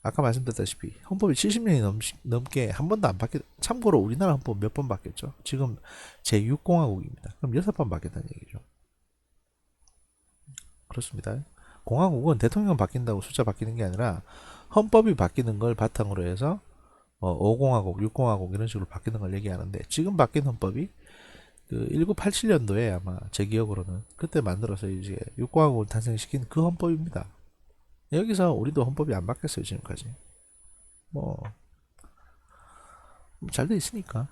아까 말씀드렸다시피 헌법이 70년이 넘게 한 번도 안 바뀌. 참고로 우리나라 헌법 몇 번 바뀌었죠? 지금 제6공화국입니다. 그럼 6번 바뀌었다는 얘기죠. 그렇습니다. 공화국은 대통령 바뀐다고 숫자 바뀌는 게 아니라 헌법이 바뀌는 걸 바탕으로 해서 5공화국, 6공화국 이런 식으로 바뀌는 걸 얘기하는데, 지금 바뀐 헌법이 1987년도에 아마 제 기억으로는 그때 만들어서 이제 6공화국을 탄생시킨 그 헌법입니다. 여기서 우리도 헌법이 안 바뀌었어요, 지금까지. 뭐 잘 돼 있으니까.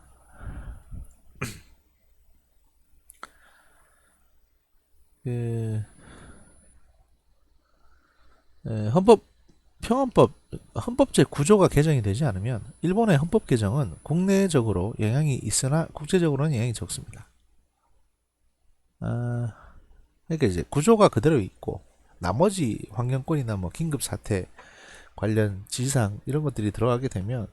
헌법제 구조가 개정이 되지 않으면 일본의 헌법 개정은 국내적으로 영향이 있으나 국제적으로는 영향이 적습니다. 그러니까 이제 구조가 그대로 있고 나머지 환경권이나 뭐 긴급 사태 관련 지시사항 이런 것들이 들어가게 되면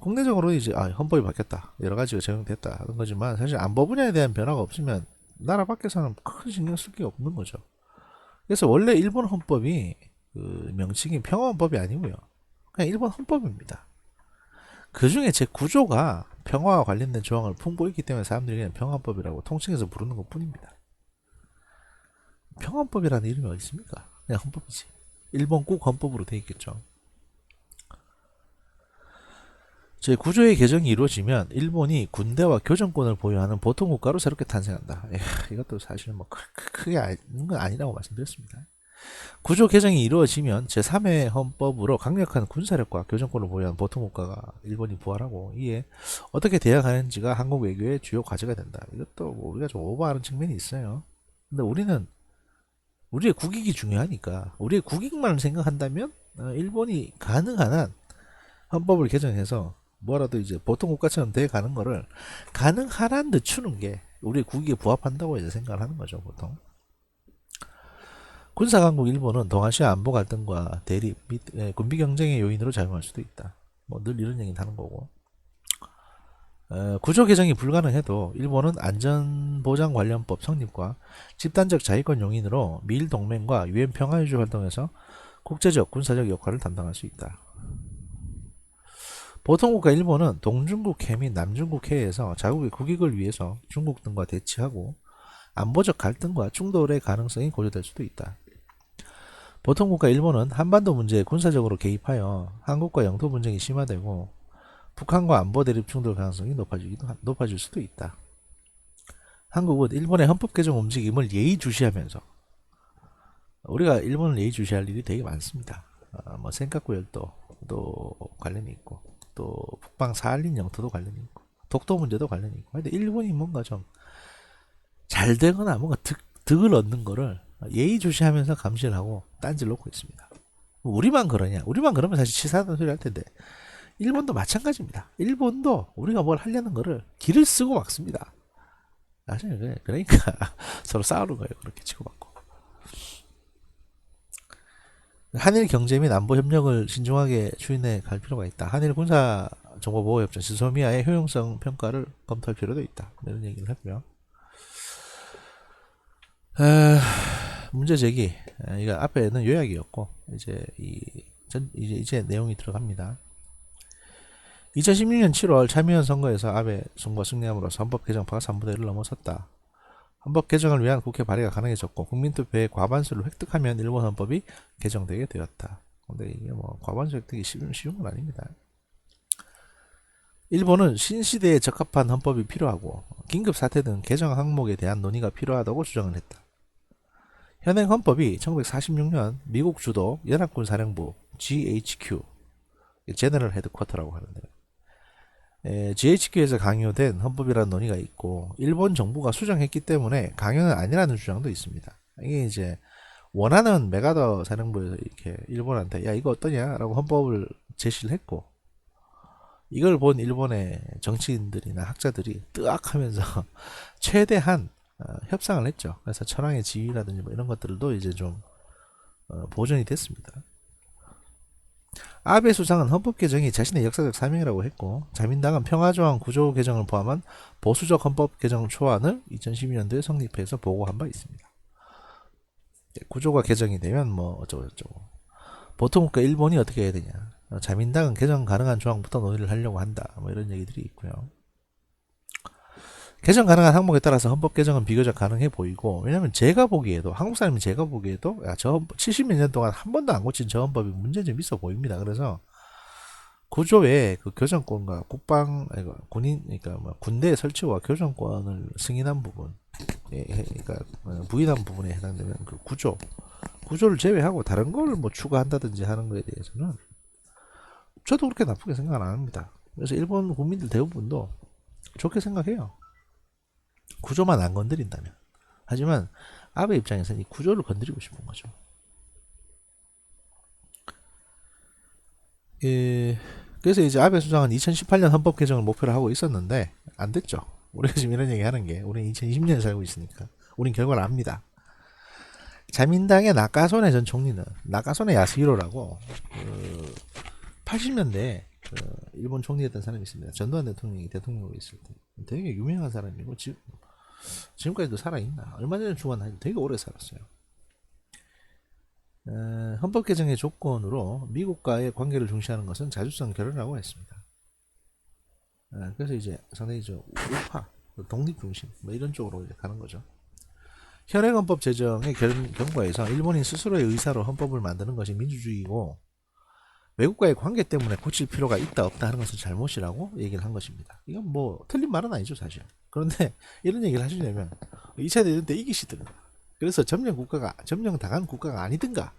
국내적으로 이제 헌법이 바뀌었다, 여러 가지가 적용됐다 하는 거지만, 사실 안보 분야에 대한 변화가 없으면 나라 밖에서는 큰 신경 쓸 게 없는 거죠. 그래서 원래 일본 헌법이 명칭이 평화헌법이 아니고요, 그냥 일본 헌법입니다. 그 중에 제 구조가 평화와 관련된 조항을 풍부했기 때문에 사람들이 그냥 평화헌법이라고 통칭해서 부르는 것 뿐입니다. 평화헌법이라는 이름이 어디 있습니까? 그냥 헌법이지. 일본 국 헌법으로 되어 있겠죠. 제 구조의 개정이 이루어지면 일본이 군대와 교정권을 보유하는 보통 국가로 새롭게 탄생한다. 이것도 사실 뭐 크게 아는 건 아니라고 말씀드렸습니다. 구조 개정이 이루어지면 제3회 헌법으로 강력한 군사력과 교정권을 보유한 보통 국가가 일본이 부활하고, 이에 어떻게 대응하는지가 한국 외교의 주요 과제가 된다. 이것도 뭐 우리가 좀 오버하는 측면이 있어요. 근데 우리는 우리의 국익이 중요하니까, 우리의 국익만 생각한다면 일본이 가능한 한 헌법을 개정해서 뭐라도 이제 보통 국가처럼 돼 가는 거를 가능한 한 늦추는 게 우리의 국익에 부합한다고 이제 생각을 하는 거죠, 보통. 군사강국 일본은 동아시아 안보 갈등과 대립 및 군비 경쟁의 요인으로 작용할 수도 있다. 뭐 늘 이런 얘기는 하는 거고. 구조 개정이 불가능해도 일본은 안전보장 관련법 성립과 집단적 자위권 용인으로 미일 동맹과 유엔 평화유지 활동에서 국제적 군사적 역할을 담당할 수 있다. 보통국가 일본은 동중국해 및 남중국해에서 자국의 국익을 위해서 중국 등과 대치하고 안보적 갈등과 충돌의 가능성이 고려될 수도 있다. 보통국가 일본은 한반도 문제에 군사적으로 개입하여 한국과 영토 분쟁이 심화되고 북한과 안보 대립 충돌 가능성이 높아질 수도 있다. 한국은 일본의 헌법 개정 움직임을 예의주시하면서 우리가 일본을 예의주시할 일이 되게 많습니다. 뭐 센카쿠 열도도 관련이 있고 또 북방 사할린 영토도 관련이 있고 독도 문제도 관련이 있고. 근데 일본이 뭔가 좀 잘 되거나 뭔가 득을 얻는 거를 예의주시하면서 감시를 하고 딴지를 놓고 있습니다. 우리만 그러냐? 우리만 그러면 사실 치사하다는 소리 할 텐데 일본도 마찬가지입니다. 일본도 우리가 뭘 하려는 거를 길을 쓰고 막습니다. 사실 그러니까 서로 싸우는 거예요. 그렇게 치고받고. 한일 경제 및 안보 협력을 신중하게 추진해 갈 필요가 있다. 한일 군사 정보 보호 협정 지소미아의 효용성 평가를 검토할 필요도 있다. 이런 얘기를 했고요. 문제 제기. 이거 앞에는 요약이었고 이제 내용이 들어갑니다. 2016년 7월 참의원 선거에서 아베 정부가 승리함으로써 헌법 개정파가 3분의 1을 넘어섰다. 헌법 개정을 위한 국회 발의가 가능해졌고 국민투표의 과반수를 획득하면 일본 헌법이 개정되게 되었다. 근데 이게 뭐 과반수 획득이 쉬운 건 아닙니다. 일본은 신시대에 적합한 헌법이 필요하고 긴급 사태 등 개정 항목에 대한 논의가 필요하다고 주장을 했다. 현행 헌법이 1946년 미국 주도 연합군 사령부 GHQ 제너럴 헤드쿼터라고 하는데요. GHQ에서 강요된 헌법이라는 논의가 있고 일본 정부가 수정했기 때문에 강요는 아니라는 주장도 있습니다. 이게 이제 원하는 메가더 사령부에서 이렇게 일본한테 야 이거 어떠냐라고 헌법을 제시를 했고 이걸 본 일본의 정치인들이나 학자들이 뜨악하면서 최대한 협상을 했죠. 그래서 천황의 지위라든지 뭐 이런 것들도 이제 좀 보존이 됐습니다. 아베 수상은 헌법 개정이 자신의 역사적 사명이라고 했고 자민당은 평화조항 구조 개정을 포함한 보수적 헌법 개정 초안을 2012년도에 성립해서 보고한 바 있습니다. 구조가 개정이 되면 뭐 어쩌고저쩌고 보통 국가 일본이 어떻게 해야 되냐. 자민당은 개정 가능한 조항부터 논의를 하려고 한다. 뭐 이런 얘기들이 있고요. 개정 가능한 항목에 따라서 헌법 개정은 비교적 가능해 보이고 왜냐면 제가 보기에도 한국 사람이 제가 보기에도 저 70몇 년 동안 한 번도 안 고친 저 헌법이 문제 좀 있어 보입니다. 그래서 구조에 그 교정권과 군인 그러니까 뭐 군대 설치와 교정권을 승인한 부분 그러니까 부인한 부분에 해당되는 그 구조를 제외하고 다른 걸 뭐 추가한다든지 하는 거에 대해서는 저도 그렇게 나쁘게 생각 안 합니다. 그래서 일본 국민들 대부분도 좋게 생각해요. 구조만 안 건드린다면. 하지만 아베 입장에서는 이 구조를 건드리고 싶은 거죠. 그래서 이제 아베 수상은 2018년 헌법 개정을 목표로 하고 있었는데 안 됐죠. 우리가 지금 이런 얘기 하는 게 우리는 2020년에 살고 있으니까 우린 결과를 압니다. 자민당의 나카소네 전 총리는 나카소네 야스히로라고 80년대에 일본 총리였던 사람이 있습니다. 전두환 대통령이 대통령으로 있을 때 되게 유명한 사람이고 지금까지도 살아있나? 얼마 전에 죽었나? 되게 오래 살았어요. 헌법 개정의 조건으로 미국과의 관계를 중시하는 것은 자주성 결연이라고 했습니다. 그래서 이제 상당히 우파, 독립 중심 뭐 이런 쪽으로 이제 가는 거죠. 현행 헌법 제정의 경과에서 일본인 스스로의 의사로 헌법을 만드는 것이 민주주의이고 외국과의 관계 때문에 고칠 필요가 있다 없다 하는 것은 잘못이라고 얘기를 한 것입니다. 이건 뭐 틀린 말은 아니죠 사실. 그런데 이런 얘기를 하시려면 2차 대전 때 이기시든 그래서 점령당한 국가가 아니든가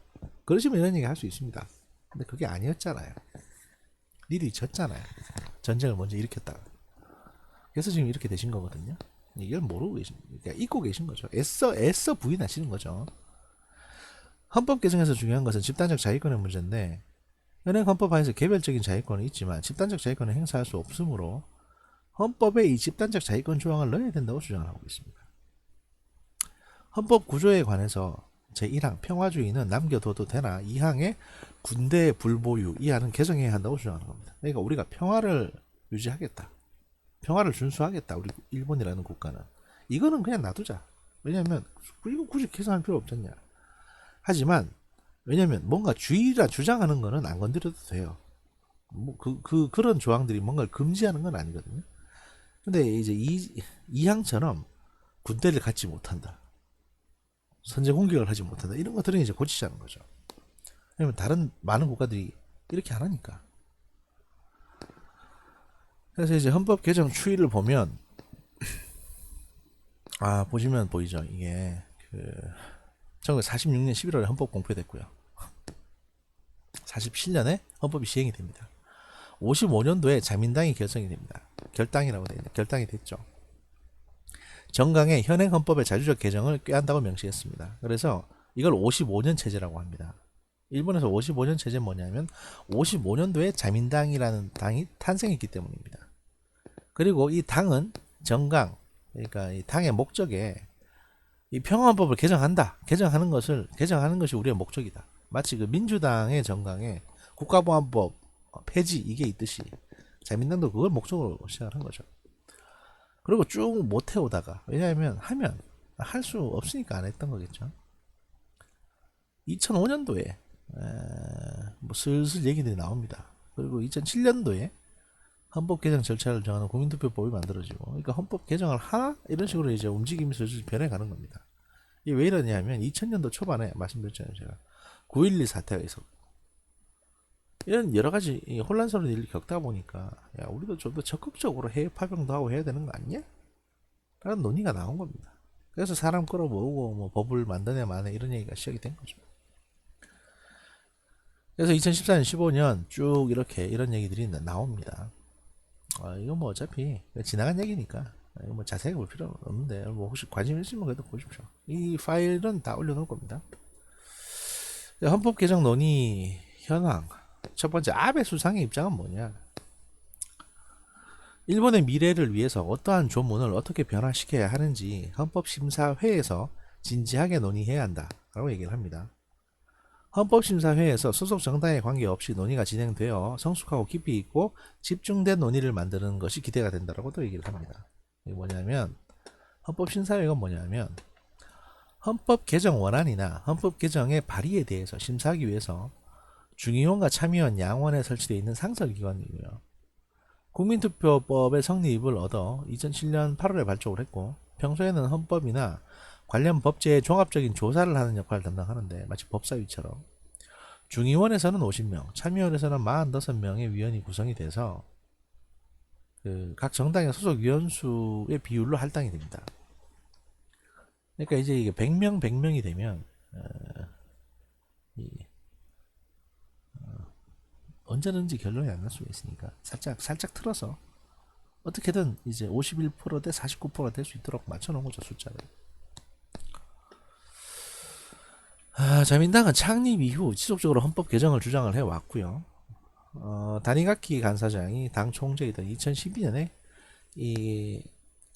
그러시면 이런 얘기 할 수 있습니다. 근데 그게 아니었잖아요. 니들이 졌잖아요. 전쟁을 먼저 일으켰다가. 그래서 지금 이렇게 되신 거거든요. 이걸 모르고 그러니까 잊고 계신 거죠. 애써 부인하시는 거죠. 헌법 개정에서 중요한 것은 집단적 자위권의 문제인데 현행 헌법 하에서 개별적인 자위권은 있지만 집단적 자위권을 행사할 수 없으므로 헌법에 이 집단적 자위권 조항을 넣어야 된다고 주장을 하고 있습니다. 헌법 구조에 관해서 제1항 평화주의는 남겨둬도 되나 2항에 군대 불보유 이하는 개정해야 한다고 주장하는 겁니다. 그러니까 우리가 평화를 유지하겠다. 평화를 준수하겠다. 우리 일본이라는 국가는. 이거는 그냥 놔두자. 왜냐하면 이거 굳이 개선할 필요 없잖냐. 하지만 왜냐면 뭔가 주의라 주장하는 거는 안 건드려도 돼요. 뭐 그런 조항들이 뭔가를 금지하는 건 아니거든요. 근데 이제 이항처럼 군대를 갖지 못한다. 선제 공격을 하지 못한다. 이런 것들은 이제 고치자는 거죠. 왜냐면 다른 많은 국가들이 이렇게 안 하니까. 그래서 이제 헌법 개정 추이를 보면 보시면 보이죠. 이게 그 1946년 11월에 헌법 공표됐고요. 47년에 헌법이 시행이 됩니다. 55년도에 자민당이 결성이 됩니다. 결당이라고 되어 있는데 결당이 됐죠. 정강의 현행 헌법의 자주적 개정을 꾀한다고 명시했습니다. 그래서 이걸 55년 체제라고 합니다. 일본에서 55년 체제는 뭐냐면 55년도에 자민당이라는 당이 탄생했기 때문입니다. 그리고 이 당은 정강, 그러니까 이 당의 목적에 이 평화헌법을 개정하는 것이 우리의 목적이다. 마치 그 민주당의 정강에 국가보안법 폐지 이게 있듯이 자민당도 그걸 목적으로 시작을 한 거죠. 그리고 쭉 못 해오다가 왜냐하면 하면 할 수 없으니까 안 했던 거겠죠. 2005년도에 뭐 슬슬 얘기들이 나옵니다. 그리고 2007년도에 헌법 개정 절차를 정하는 국민투표법이 만들어지고, 그러니까 헌법 개정을 하나 이런 식으로 이제 움직임이 슬슬 변해가는 겁니다. 이게 왜 이러냐면 2000년도 초반에 말씀드렸잖아요. 제가 9.12 사태가 있었고 이런 여러 가지 혼란스러운 일을 겪다 보니까 야 우리도 좀 더 적극적으로 해외 파병도 하고 해야 되는 거 아니냐? 라는 논의가 나온 겁니다. 그래서 사람 끌어모으고 뭐 법을 만드네 마네 이런 얘기가 시작이 된 거죠. 그래서 2014년 15년 쭉 이렇게 이런 얘기들이 나옵니다. 이거 뭐 어차피 지나간 얘기니까 이거 뭐 자세히 볼 필요는 없는데 뭐 혹시 관심 있으면 그래도 보십시오. 이 파일은 다 올려놓을 겁니다. 헌법 개정 논의 현황. 첫 번째, 아베 수상의 입장은 뭐냐? 일본의 미래를 위해서 어떠한 조문을 어떻게 변화시켜야 하는지 헌법심사회에서 진지하게 논의해야 한다라고 얘기를 합니다. 헌법심사회에서 소속 정당에 관계없이 논의가 진행되어 성숙하고 깊이 있고 집중된 논의를 만드는 것이 기대가 된다라고도 얘기를 합니다. 이게 뭐냐면 헌법심사회가 뭐냐면 헌법 개정 원안이나 헌법 개정의 발의에 대해서 심사하기 위해서 중의원과 참의원 양원에 설치되어 있는 상설기관이고요. 국민투표법의 성립을 얻어 2007년 8월에 발족을 했고 평소에는 헌법이나 관련 법제의 종합적인 조사를 하는 역할을 담당하는데 마치 법사위처럼 중의원에서는 50명, 참의원에서는 45명의 위원이 구성이 돼서 각 정당의 소속 위원수의 비율로 할당이 됩니다. 그러니까 이제 이게 100명, 100명이 되면 언제든지 결론이 안 날 수가 있으니까 살짝 틀어서 어떻게든 이제 51%대 49%가 될 수 있도록 맞춰놓은 거죠, 숫자를. 자민당은 창립 이후 지속적으로 헌법 개정을 주장을 해왔고요. 다니가키 간사장이 당 총재이던 2012년에 이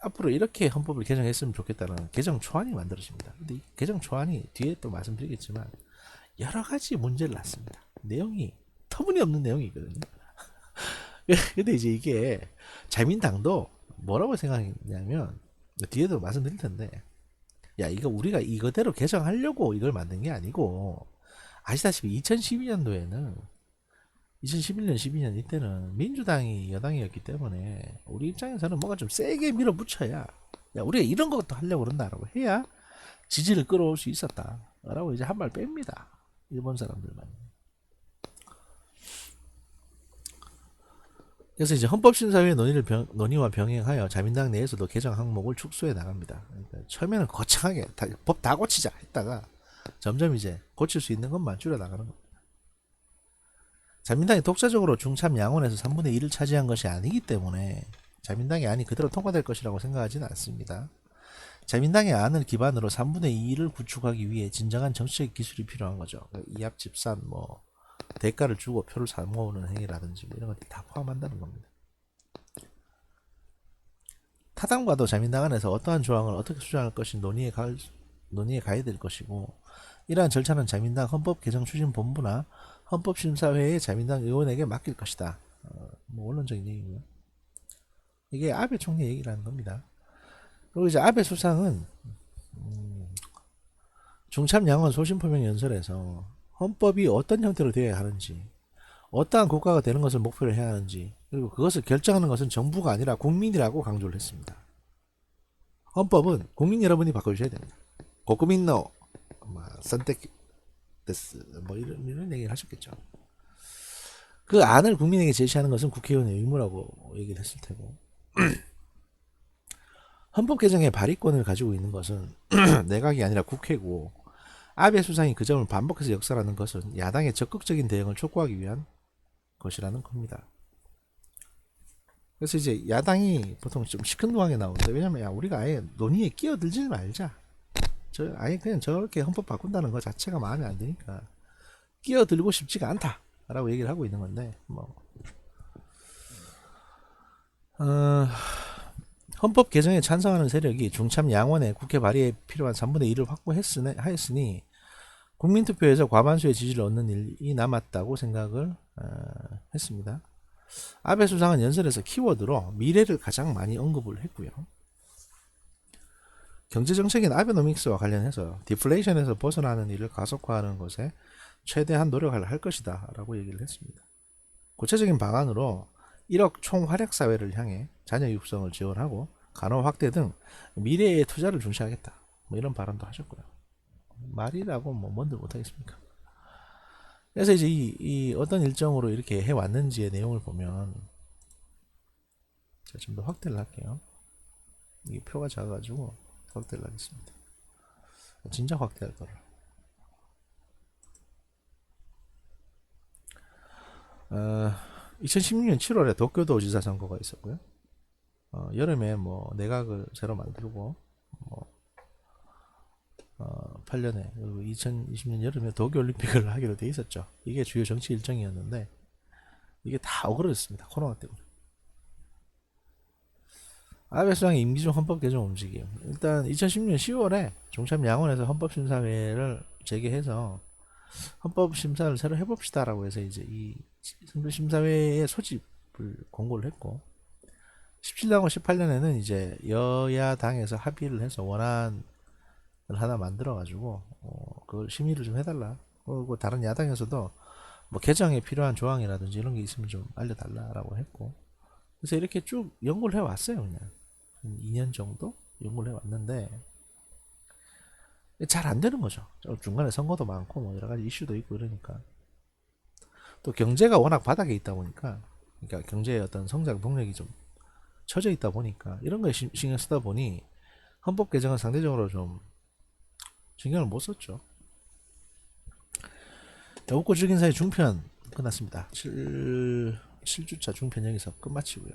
앞으로 이렇게 헌법을 개정했으면 좋겠다는 개정 초안이 만들어집니다. 근데 이 개정 초안이 뒤에 또 말씀드리겠지만 여러 가지 문제를 낳습니다. 내용이 터무니없는 내용이거든요. 근데 이제 이게 자민당도 뭐라고 생각했냐면 뒤에도 말씀드릴 텐데 야 이거 우리가 이거대로 개정하려고 이걸 만든 게 아니고 아시다시피 2012년도에는 2011년 12년 이때는 민주당이 여당이었기 때문에 우리 입장에서는 뭔가 좀 세게 밀어붙여야 야 우리가 이런 것도 하려고 그런다라고 해야 지지를 끌어올 수 있었다 라고 이제 한 발 뺍니다. 일본 사람들만. 그래서 이제 헌법심사위의 논의와 병행하여 자민당 내에서도 개정 항목을 축소해 나갑니다. 그러니까 처음에는 거창하게 법 다 고치자 했다가 점점 이제 고칠 수 있는 것만 줄여 나가는 겁니다. 자민당이 독자적으로 중참 양원에서 3분의 1을 차지한 것이 아니기 때문에 자민당의 안이 그대로 통과될 것이라고 생각하지는 않습니다. 자민당의 안을 기반으로 3분의 2를 구축하기 위해 진정한 정치적 기술이 필요한 거죠. 이합 집산 뭐 대가를 주고 표를 사 모으는 행위라든지 뭐 이런 것들 다 포함한다는 겁니다. 타당과도 자민당 안에서 어떠한 조항을 어떻게 수정할 것이 논의에 가야 될 것이고 이러한 절차는 자민당 헌법개정추진본부나 헌법심사회의 자민당 의원에게 맡길 것이다. 뭐 원론적인 얘기고요. 이게 아베 총리 얘기라는 겁니다. 그리고 이제 아베 수상은 중참양원 소신표명 연설에서 헌법이 어떤 형태로 되어야 하는지 어떠한 국가가 되는 것을 목표로 해야 하는지 그리고 그것을 결정하는 것은 정부가 아니라 국민이라고 강조를 했습니다. 헌법은 국민 여러분이 바꿔주셔야 됩니다. 고쿠민노 선택 데스 뭐 이런 얘기를 하셨겠죠. 그 안을 국민에게 제시하는 것은 국회의원의 의무라고 얘기를 했을 테고, 헌법 개정의 발의권을 가지고 있는 것은 내각이 아니라 국회고, 아베 수상이 그 점을 반복해서 역설하는 것은 야당의 적극적인 대응을 촉구하기 위한 것이라는 겁니다. 그래서 이제 야당이 보통 좀 시큰둥하게 나오는데, 왜냐면 야, 우리가 아예 논의에 끼어들지 말자. 아예 그냥 저렇게 헌법 바꾼다는 것 자체가 마음에 안 드니까 끼어들고 싶지가 않다라고 얘기를 하고 있는 건데, 뭐 헌법 개정에 찬성하는 세력이 중참 양원에 국회 발의에 필요한 3분의 1을 확보하였으니 국민투표에서 과반수의 지지를 얻는 일이 남았다고 생각을 했습니다. 아베 수상은 연설에서 키워드로 미래를 가장 많이 언급을 했고요. 경제정책인 아베노믹스와 관련해서 디플레이션에서 벗어나는 일을 가속화하는 것에 최대한 노력을 할 것이다 라고 얘기를 했습니다. 구체적인 방안으로 1억 총활약사회를 향해 자녀 육성을 지원하고 간호 확대 등 미래의 투자를 중시하겠다, 뭐 이런 발언도 하셨고요. 말이라고 뭐 뭔들 못하겠습니까? 그래서 이제 이 어떤 일정으로 이렇게 해왔는지의 내용을 보면, 제가 좀 더 확대를 할게요. 이게 표가 작아가지고 확대를 하겠습니다. 진짜 확대할 거를. 2016년 7월에 도쿄도지사 선거가 있었고요. 여름에 뭐 내각을 새로 만들고, 뭐 8년에, 그리고 2020년 여름에 도쿄올림픽을 하기로 돼 있었죠. 이게 주요 정치 일정이었는데 이게 다 어그러졌습니다. 코로나 때문에. 아베 수상의 임기 중 헌법 개정 움직임. 일단 2010년 10월에 종참 양원에서 헌법심사회를 재개해서 헌법 심사를 새로 해봅시다라고 해서 이제 이 헌법심사회의 소집을 공고를 했고, 17당과 18년에는 이제 여야당에서 합의를 해서 원안을 하나 만들어가지고 그걸 심의를 좀 해달라. 그리고 다른 야당에서도 뭐 개정에 필요한 조항이라든지 이런 게 있으면 좀 알려달라라고 했고, 그래서 이렇게 쭉 연구를 해왔어요. 그냥 한 2년 정도 연구를 해왔는데 잘 안 되는 거죠. 중간에 선거도 많고 뭐 여러 가지 이슈도 있고 이러니까, 또 경제가 워낙 바닥에 있다 보니까, 그러니까 경제의 어떤 성장 동력이 좀 처져 있다 보니까 이런 거에 신경 쓰다 보니 헌법 개정은 상대적으로 좀 신경을 못 썼죠. 웃고 즐긴 사이 중편 끝났습니다. 7주차 중편 여기서 끝마치고요.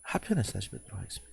하편에서 다시 뵙도록 하겠습니다.